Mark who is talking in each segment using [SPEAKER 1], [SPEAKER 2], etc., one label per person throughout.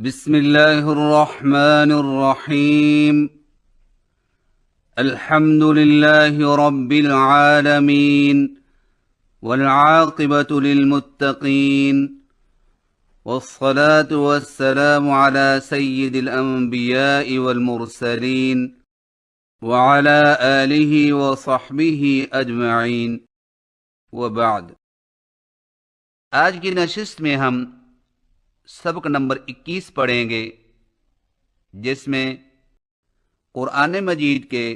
[SPEAKER 1] बिस्मिल्लाहिर्रहमानिर्रहीम। अल्हम्दुलिल्लाहि रब्बिल आलमीन वल आक़िबतु लिल मुत्तक़ीन वस्सलातु वस्सलामु अला सय्यिदिल अंबियाइ वल मुरसलीन व अला आलिहि व सहबिहि अजमईन व बाद। आज की नशिस्त में हम सबक नंबर 21 पढ़ेंगे, जिसमें कुरान मजीद के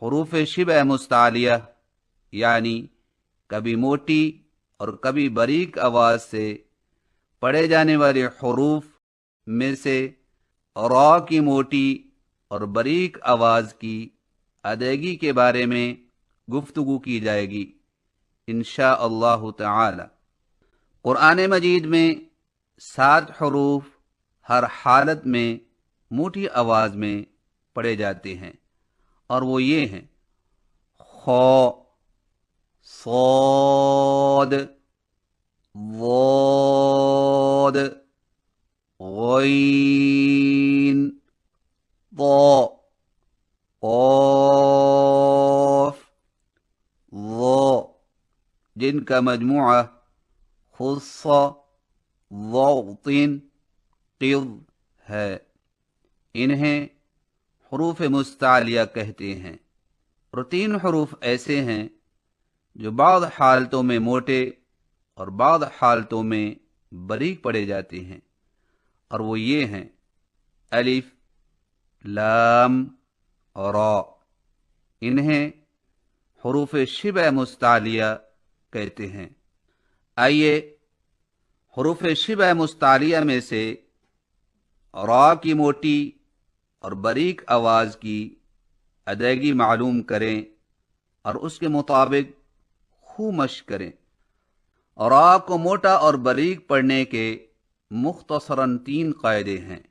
[SPEAKER 1] हरूफ शिबह मुस्तालिया यानी कभी मोटी और कभी बारीक आवाज़ से पढ़े जाने वाले हरूफ में से रा की मोटी और बारीक आवाज़ की अदायगी के बारे में गुफ्तगू की जाएगी इंशा अल्लाह ताला। कुरान मजीद में 7 हरूफ हर हालत में मोटी आवाज़ में पढ़े जाते हैं, और वो ये हैं: खौ, सौद, वोद, गईन, तो, कौफ, वो, जिनका मजमुआ खुस्सा वौतिन क़िज़ है। इन्हें हरूफ मुस्तालिया कहते हैं। और 3 हरूफ ऐसे हैं जो बाद हालतों में मोटे और बाद हालतों में बारीक पढ़े जाते हैं, और वो ये हैं: अलिफ, लाम और रा। इन्हें हरूफ शिबह मुस्तालिया कहते हैं। आइए हरूफ शिबह मुस्तालिया में से रा की मोटी और बारीक आवाज़ की अदायगी मालूम करें और उसके मुताबिक खूब मश्क करें। रा को मोटा और बारीक पढ़ने के मुख्तसरन 3 कायदे हैं।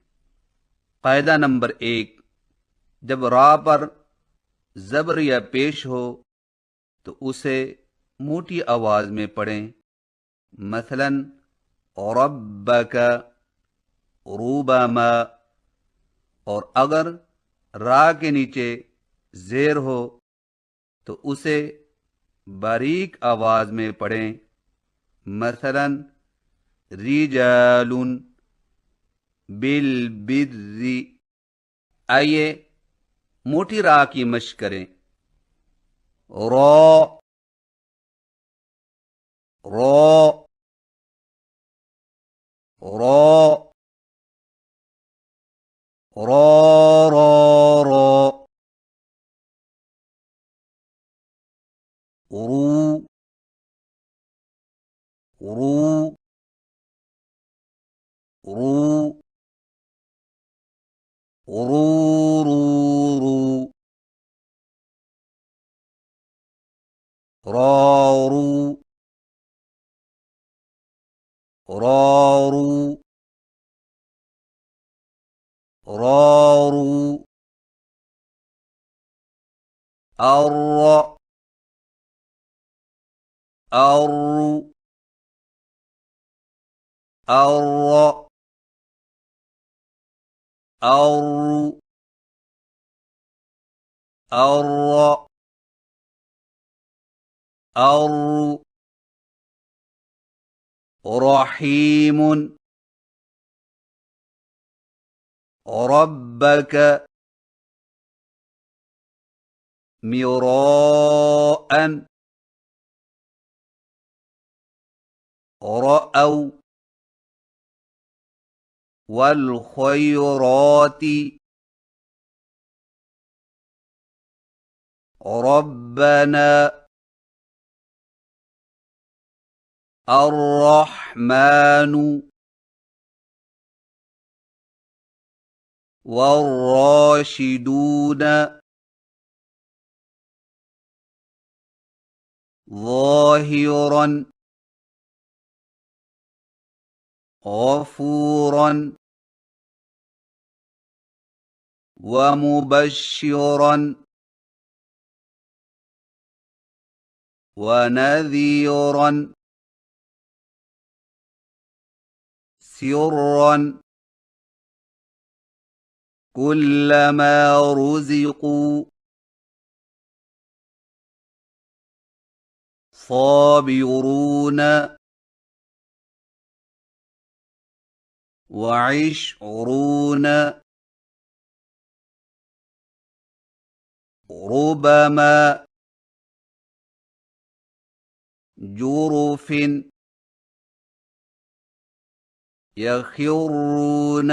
[SPEAKER 1] कायदा नंबर 1, जब रा पर ज़बर या पेश हो तो उसे मोटी आवाज़ में पढ़ें। मसलन रब्बका, रूबमा। और अगर रा के नीचे ज़ेर हो तो उसे बारीक आवाज़ में पढ़ें। मसलन रिजालुन बिल बिर्रि। आइए मोटी रा की मश्क करें। रो, रो, रो, रो, रो, रो, रू, रू, रू, रू, रू, रू, रो, रू, रो, रू, रो, रू, अर्र, अर्र, अर्र, अर्र, अर्र, अर्र, रहीमुन, रब्बक, मिराअन, रअव, वल खैराति, रब्बना, अर्रहमानु, वर्राशिदून, ज़ाहिरन, गफूरन, वमुबश्शिरन, वनज़ीरन, सिर्रन, कुल्लमा रुज़िक़ू साबिरून वइश्रून रुबमा जुरुफिन यखिरून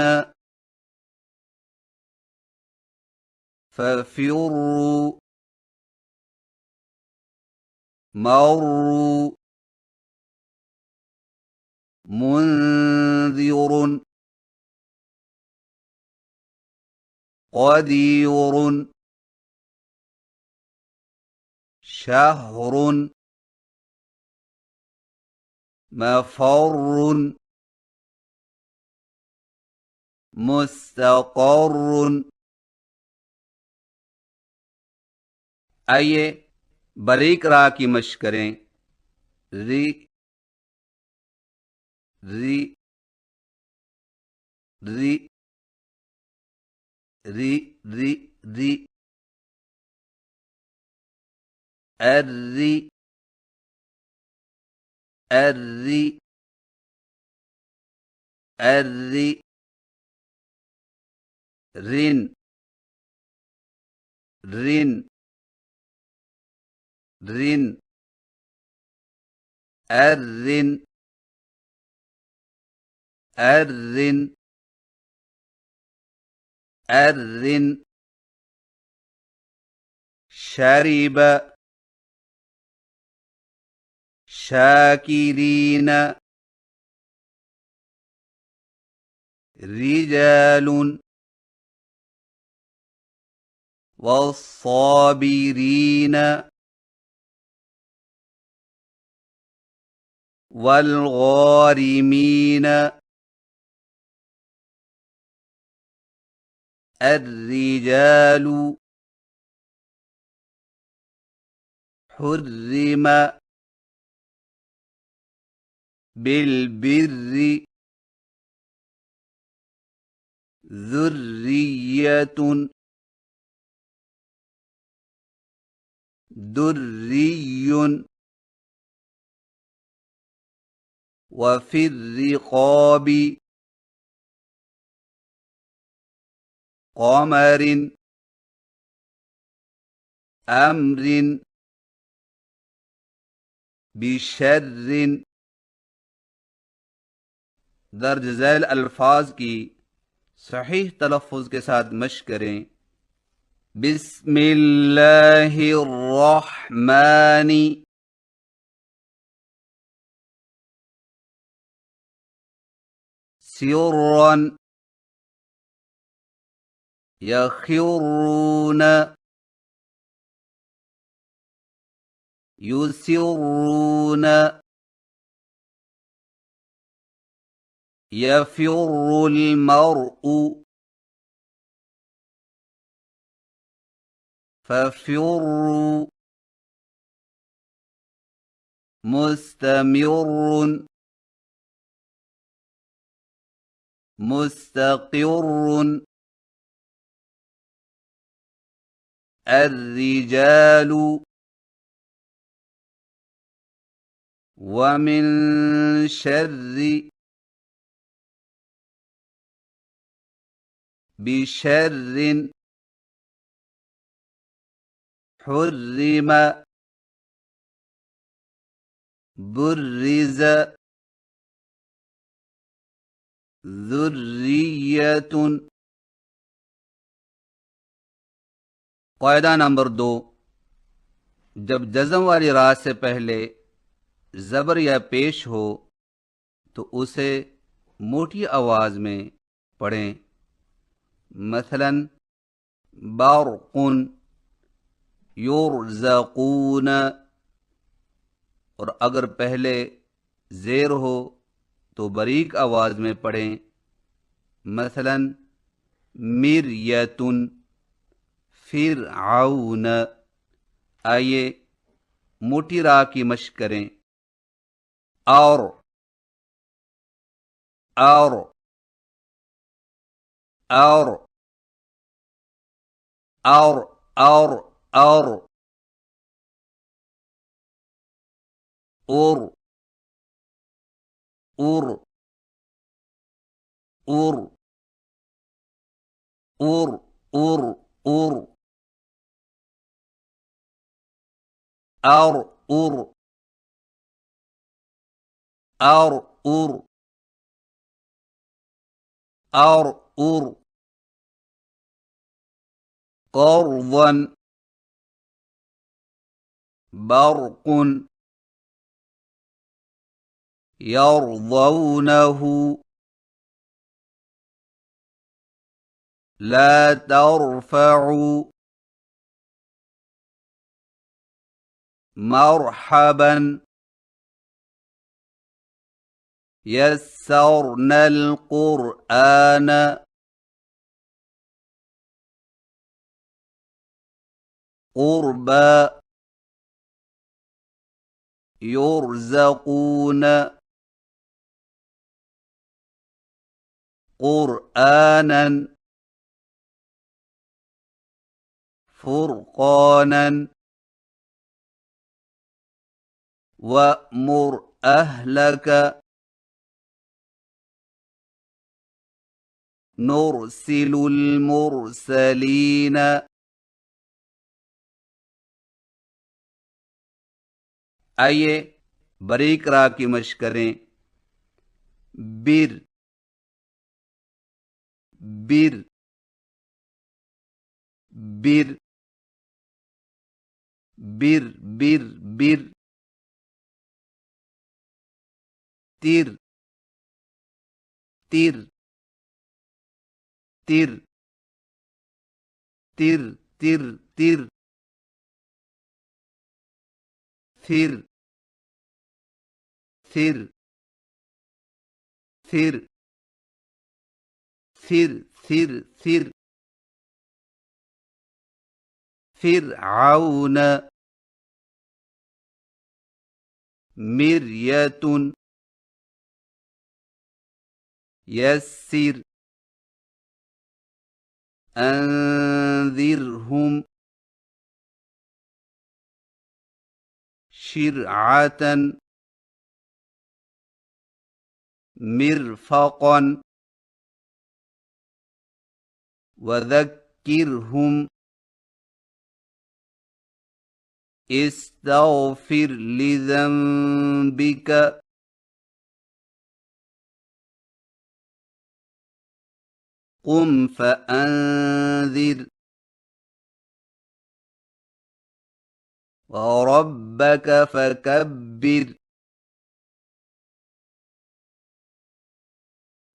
[SPEAKER 1] फफिर्रू मर्रू मुन्ज़िरुन क़दीरुन शहरुन मफ़र्रुन मुस्तक़र्रुन। आइए बारीक रा की मश्क करें। री री री री री री अर्री अर्री अर्री रिन रिन रिन अर्रिन अर्रिन अर्रिन शरिब शाकिरीन रिजालुन वस्साबिरीन वल्गारिमीन अर्रिजालु हुर्रिम बिलबिर्रि ज़ुर्रिय्यतुन दुर्रियुन वफ़िर्रिक़ाबि क़मरिन अम्रिन बिशर्रिन। दर्ज झैल अल्फाज की सहीह तलफ़्फ़ुज़ के साथ मश्क करें। बिस्मिल्लाहिर्रहमानि सिर्रन यखिर्रून युसिर्रून यफ़िर्रुल मर्उ फफ़िर्रू मुस्तमिर्रुन मुस्तक़िर्रुन अर्रिजालु वमिन शर्रि बिशर्रिन हुर्रिम बुर्रिज़ ज़ुर्रिय्यतुन। क़ायदा नंबर 2, जब जज़म वाली रा से पहले ज़बर या पेश हो तो उसे मोटी आवाज में पढ़ें। मसलन बरक़ुन युरज़क़ून, और अगर पहले ज़ेर हो तो बारीक आवाज में पढ़ें। मसलन मिर्यतुन फ़िरऔन। आइए मोटी रा की मश्क करें। और और और और और और उर उर उर उर उर उर और उर और उर और उर قرضا برق يرضونه لا ترفعوا مرحبا يسرنا القرآن قربا يرزقون قرآنا فرقانا وأمر أهلك نرسل المرسلين आइए बारीक रा की मशक करें। बिर बिर बिर बिर बिर बिर तिर तिर तिर तिर तिर तिर थिर थिर थिर थिर थिर थिर फिरऔन मिर्यतुन यस्सिर أنذرهم شرعة مرفقا وذكرهم استغفر لذنبك قم فأنذر وربك فكبر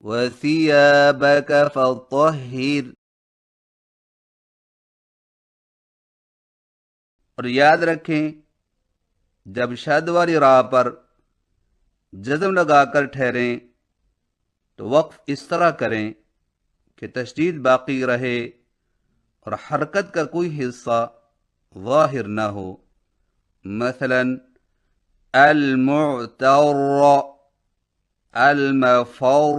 [SPEAKER 1] وثيابك فطهر। और याद रखें, जब शद वाली राह पर जज़म लगाकर ठहरें तो वक्फ इस तरह करें कि तशदीद बाकी रहे और हरकत का कोई हिस्सा ज़ाहिर न हो। मसलन अल-मुअतर, अल-मफ़र,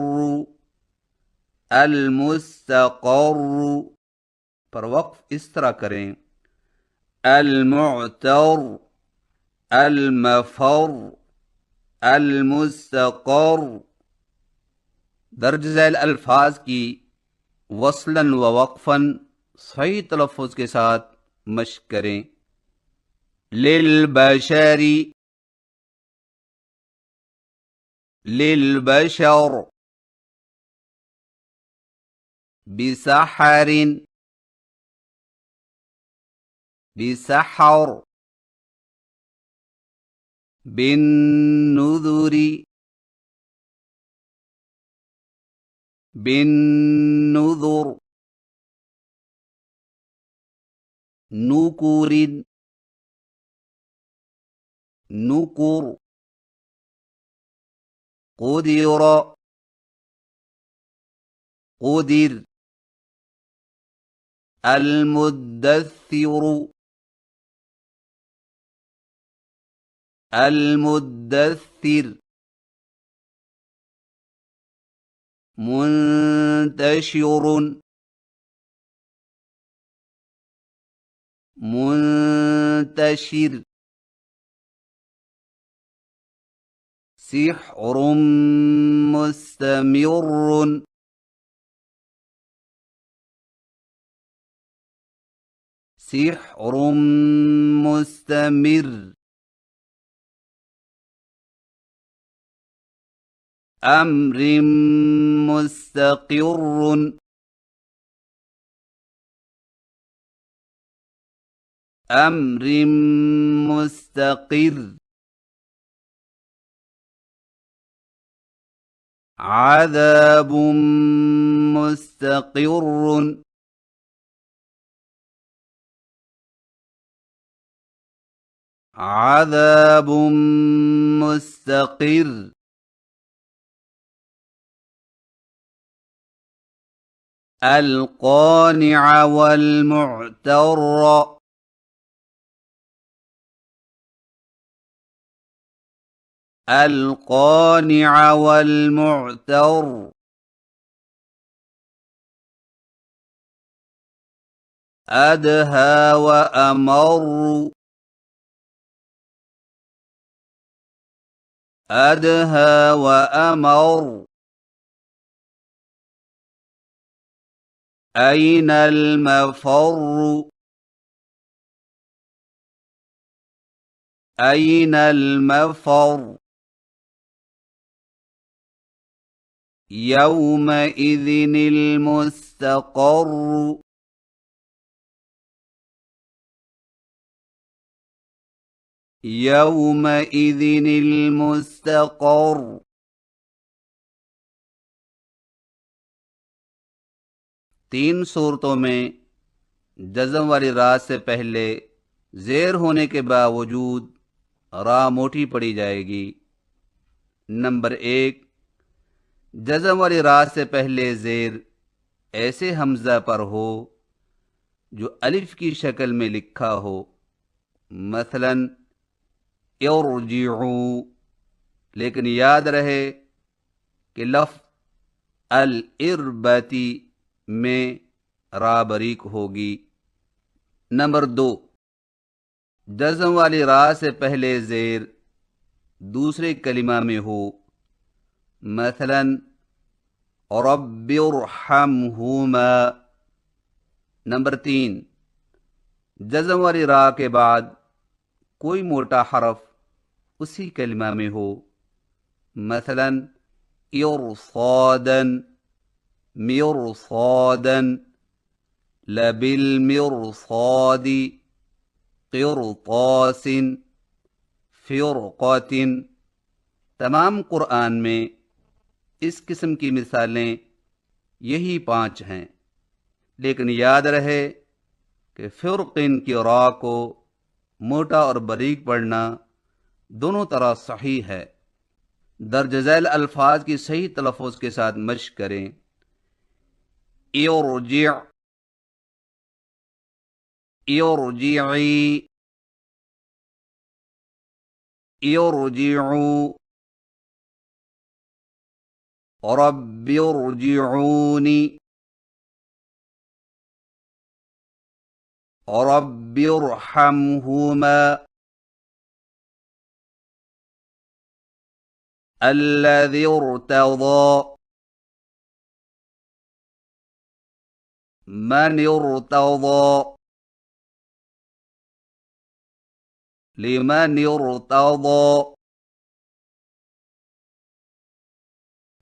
[SPEAKER 1] अल-मुस्तक़र पर वक्फ इस तरह करें, अल-मुअतर, अल-मफ़र, अल-मुस्तक़र। दर्ज झैल अल्फाज की वस्लन व वक्फन सही तलफ़्फ़ुज़ के साथ मश्क करें। लिल बशरी, लिल बशर, बिसहरिन, बिसहर, बिन्नुज़ुरि, बिन्नुज़ुर, नुकुरिन, नुकुर, क़ुदिर, क़ुदिर, अल-मुद्दस्सिर, अल-मुद्दस्सिर, मुंतशिरुन, मुंतशिर सिहरुम मुस्तमिरुन सिहरुम मुस्तमिर अम्रिम मुस्तकिरुन अम्रिम मुस्तकिर आज़ाबुम मुस्तकिरुन आज़ाबुम मुस्तकिर अल-क़ानिअ वल-मुअ्तर अल-क़ानिअ वल-मुअ्तर अदहा व अमर अदहा व अमर अयनल मफर अयनल मफर यौमइज़िनिल मुस्तक़र यौमइज़िनिल मुस्तक़र। तीन सूरतों में जज़म वाली रा से पहले ज़ेर होने के बावजूद रा मोटी पड़ी जाएगी। नंबर 1, जज़म वाली रा से पहले ज़ेर ऐसे हमज़ा पर हो जो अलिफ की शक्ल में लिखा हो, मसलन इरजिऊ, लेकिन याद रहे कि लफ्ज़ अल-इरबती में रा बरीक होगी। नंबर 2, जज़म वाली रा से पहले ज़ेर दूसरे कलिमा में हो, मसलन रब्बिरहमहुमा। नंबर 3, जज़म वाली रा के बाद कोई मोटा हरफ उसी कलिमा में हो, मसलन इरसादन मिरसादन लबिल मिरसादी क़िरतासिन फ़िरक़तिन। तमाम कुरान में इस किस्म की मिसालें यही 5 हैं, लेकिन याद रहे कि फ़िरक़िन की रा को मोटा और बारीक पढ़ना दोनों तरह सही है। दर्ज झैल अल्फाज की सही तलफ़्फ़ुज़ के साथ मश्क करें। इरजि इरजिई इरजिऊ रब्बिरजिऊनी रब्बिरहमहुमा अल्लज़ी इर्तज़ा मन इर्तज़ा लिमन इर्तज़ा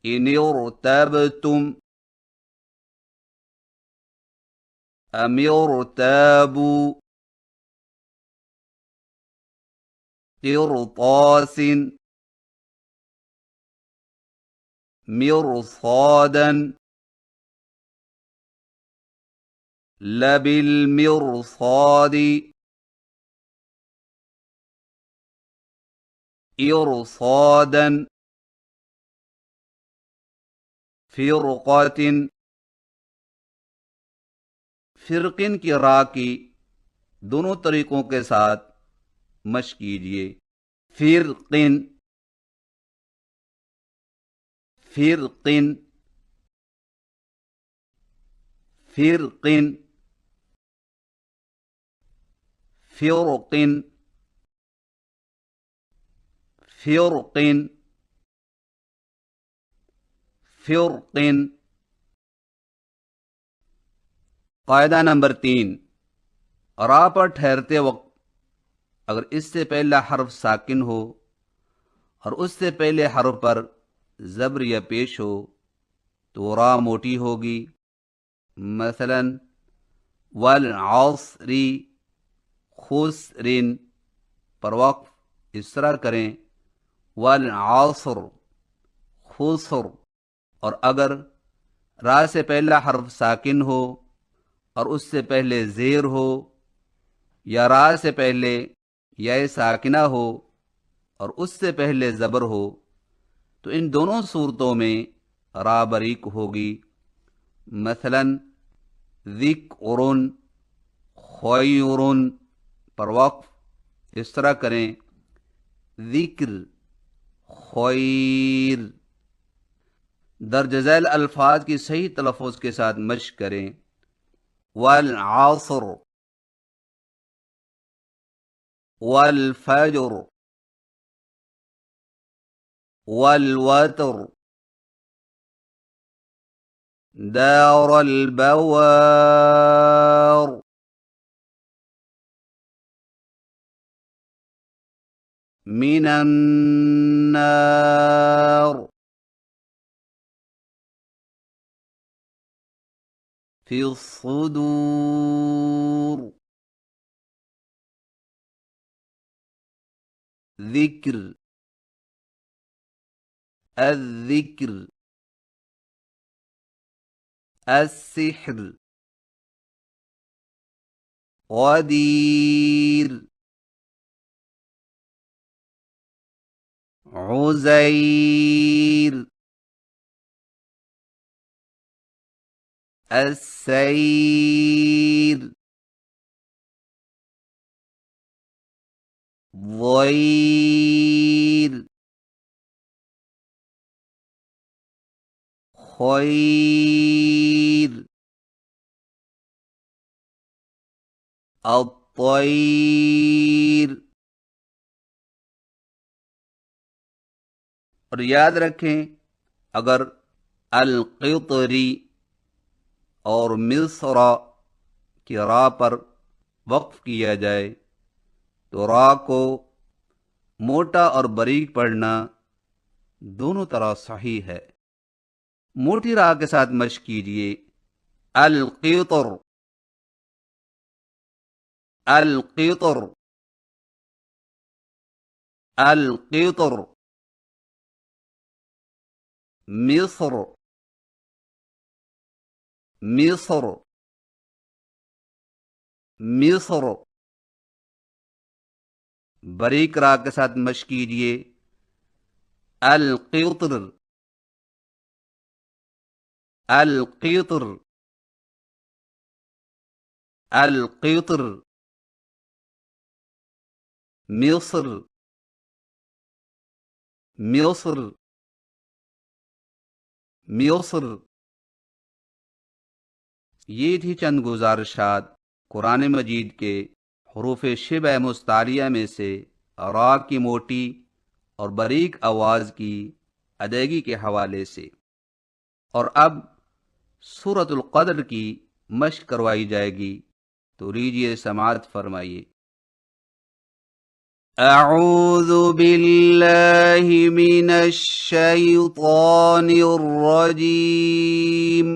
[SPEAKER 1] इन इर्तबतुम अम इर्तबू क़िरतासिन मिरसादन लबिल मिरसादी इरसादन फ़िरक़तिन। फ़िरक़िन की रा की दोनों तरीकों के साथ मश्क कीजिए। फ़िरक़िन फ़िरक़िन फ़िरक़िन। फ़िरक़िन, फ़िरक़िन, फ़िरक़िन। कायदा नंबर 3, रा पर ठहरते वक्त अगर इससे पहला हर्फ साकिन हो और उससे पहले हर्फ पर ज़ब्र या पेश हो तो रा मोटी होगी। मसलन वल अस्री खुसरिन पर वक्फ इस तरह करें वल अस्र खुसर। और अगर रा से पहला हर्फ साकिन हो और उससे पहले ज़ेर हो या रा से पहले या साकिना हो और उससे पहले ज़बर हो तो इन दोनों सूरतों में रा बरीक होगी। मसलन ज़िक्रुन खैरुन पर वक्फ इस तरह करें ज़िक्र खैर। दर्ज झैल अल्फाज की सही तलफ़ुज़ के साथ मश्क करें वल अस्र वल फज्र वल वतर दारल बवार मिनन नार फिस्सुदूर। ज़िक्र अज़्ज़िक्र अस्सिह्र ग़दीर उज़ैर अस्सैर ज़ैर खैर अत्तैर। और याद रखें अगर अल-क़ितरी और मिस्र की रा पर वक्फ किया जाए तो रा को मोटा और बारीक पढ़ना दोनों तरह सही है। मोटी रा के साथ मश्क कीजिए अल-क़ितर अल-क़ितर अल-क़ितर। मिस्र मिस्र मिस्र। बारीक रा के साथ मश्क कीजिए अल-क़ितर अल-क़ितर अल-क़ितर। मिस्र मिस्र मिस्र। ये थी चंद गुज़ारिशात कुरान मजीद के हरूफ शिब मुस्तारिया में से रा की मोटी और बारीक आवाज़ की अदायगी के हवाले से। और अब सूरतुल क़द्र की मश्क करवाई जाएगी तो लीजिए समाअत फरमाइए। अऊज़ु बिल्लाहि मिनश शैतानिर रजीम।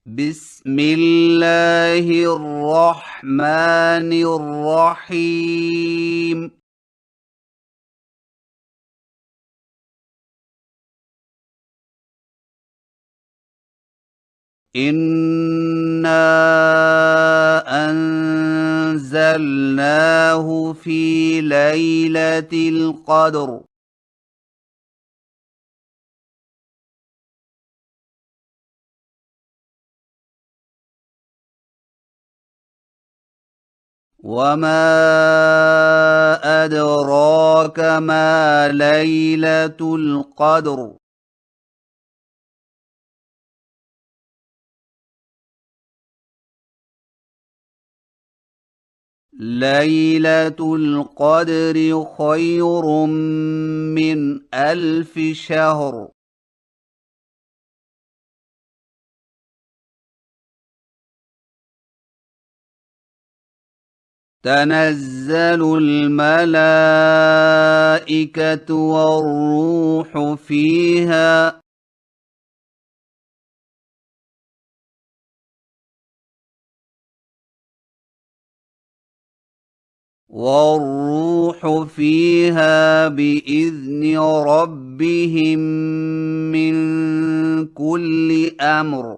[SPEAKER 1] बिस्मिल्लाहिर रहमानिर रहीम। इन्ना अंज़लनाहु फी लैलतिल क़द्र। वमा अदराक मा लैलतुल क़द्र। ليلة القدر خير من 1000 شهر. تنزل الملائكة والروح فيها بإذن ربهم من كل أمر.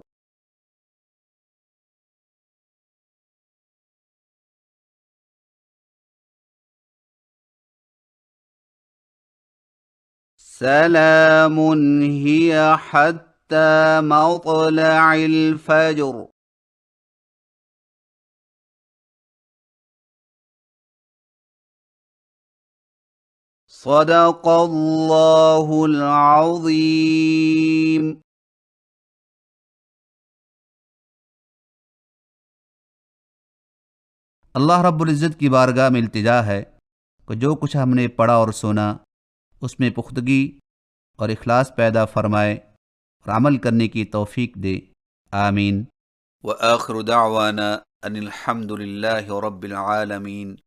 [SPEAKER 1] سلام هي حتى مطلع الفجر. صدق الله العظيم.
[SPEAKER 2] अल्लाह रब्बुल इज़्ज़त की बारगाह में इल्तिजा है कि जो कुछ हमने पढ़ा और सुना उसमें पुख्तगी और इखलास पैदा फरमाए और अमल करने की तौफीक दे। आमीन।
[SPEAKER 1] व आखिरु दावाना अनिल हम्दुलिल्लाहि रब्बिल आलमीन।